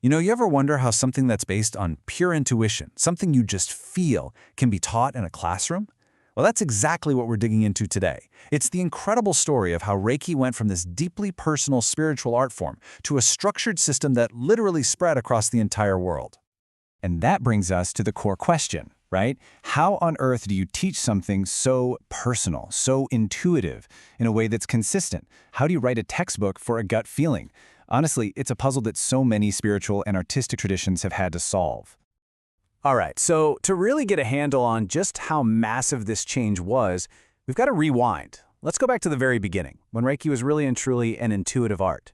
You ever wonder how something that's based on pure intuition, something you just feel, can be taught in a classroom? Well, that's exactly what we're digging into today. It's the incredible story of how Reiki went from this deeply personal spiritual art form to a structured system that literally spread across the entire world. And that brings us to the core question, right? How on earth do you teach something so personal, so intuitive, in a way that's consistent? How do you write a textbook for a gut feeling? Honestly, it's a puzzle that so many spiritual and artistic traditions have had to solve. All right, so to really get a handle on just how massive this change was, we've got to rewind. Let's go back to the very beginning, when Reiki was really and truly an intuitive art.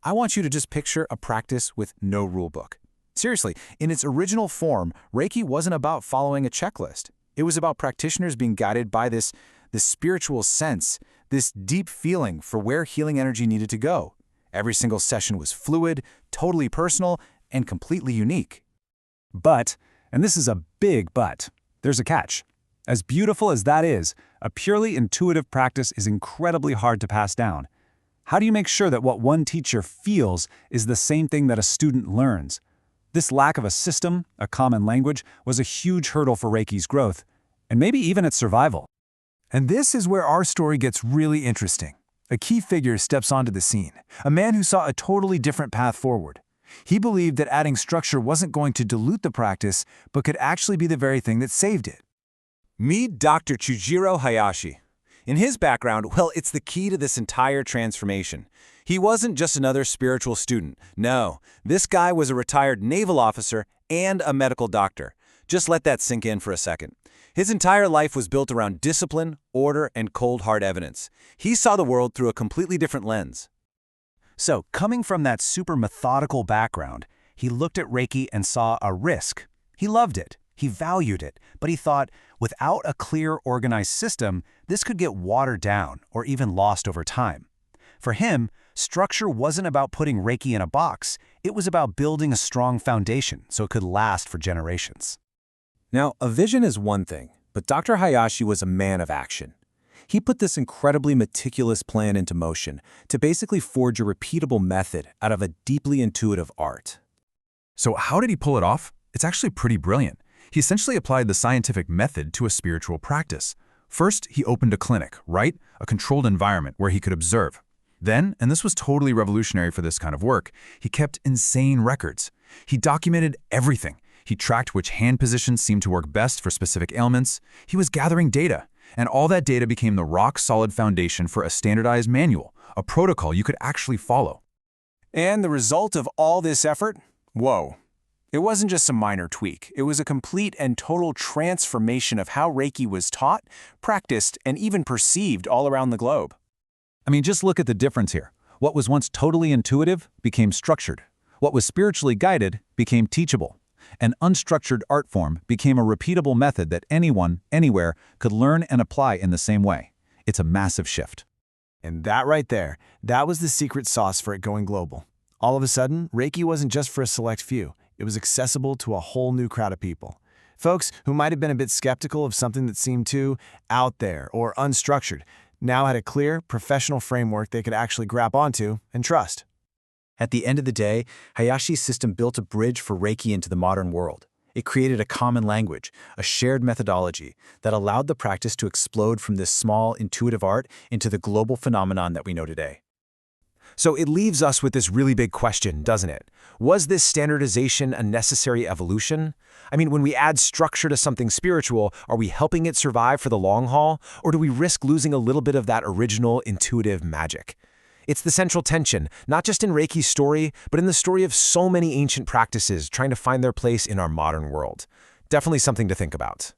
I want you to just picture a practice with no rulebook. Seriously, in its original form, Reiki wasn't about following a checklist. It was about practitioners being guided by this spiritual sense, this deep feeling for where healing energy needed to go. Every single session was fluid, totally personal, and completely unique. But, and this is a big but, there's a catch. As beautiful as that is, a purely intuitive practice is incredibly hard to pass down. How do you make sure that what one teacher feels is the same thing that a student learns? This lack of a system, a common language, was a huge hurdle for Reiki's growth, and maybe even its survival. And this is where our story gets really interesting. A key figure steps onto the scene, a man who saw a totally different path forward. He believed that adding structure wasn't going to dilute the practice, but could actually be the very thing that saved it. Meet Dr. Chujiro Hayashi. In his background, well, it's the key to this entire transformation. He wasn't just another spiritual student. No, this guy was a retired naval officer and a medical doctor. Just let that sink in for a second. His entire life was built around discipline, order, and cold hard evidence. He saw the world through a completely different lens. So, coming from that super methodical background, he looked at Reiki and saw a risk. He loved it, he valued it, but he thought, without a clear, organized system, this could get watered down or even lost over time. For him, structure wasn't about putting Reiki in a box, it was about building a strong foundation so it could last for generations. Now, a vision is one thing, but Dr. Hayashi was a man of action. He put this incredibly meticulous plan into motion to basically forge a repeatable method out of a deeply intuitive art. So how did he pull it off? It's actually pretty brilliant. He essentially applied the scientific method to a spiritual practice. First, he opened a clinic, right? A controlled environment where he could observe. Then, and this was totally revolutionary for this kind of work, he kept insane records. He documented everything. He tracked which hand positions seemed to work best for specific ailments. He was gathering data. And all that data became the rock-solid foundation for a standardized manual, a protocol you could actually follow. And the result of all this effort? Whoa. It wasn't just a minor tweak. It was a complete and total transformation of how Reiki was taught, practiced, and even perceived all around the globe. I mean, just look at the difference here. What was once totally intuitive became structured. What was spiritually guided became teachable. An unstructured art form became a repeatable method that anyone, anywhere, could learn and apply in the same way. It's a massive shift. And that right there, that was the secret sauce for it going global. All of a sudden, Reiki wasn't just for a select few. It was accessible to a whole new crowd of people. Folks who might have been a bit skeptical of something that seemed too out there or unstructured now had a clear, professional framework they could actually grab onto and trust. At the end of the day, Hayashi's system built a bridge for Reiki into the modern world. It created a common language, a shared methodology that allowed the practice to explode from this small, intuitive art into the global phenomenon that we know today. So it leaves us with this really big question, doesn't it? Was this standardization a necessary evolution? I mean, when we add structure to something spiritual, are we helping it survive for the long haul, or do we risk losing a little bit of that original intuitive magic? It's the central tension, not just in Reiki's story, but in the story of so many ancient practices trying to find their place in our modern world. Definitely something to think about.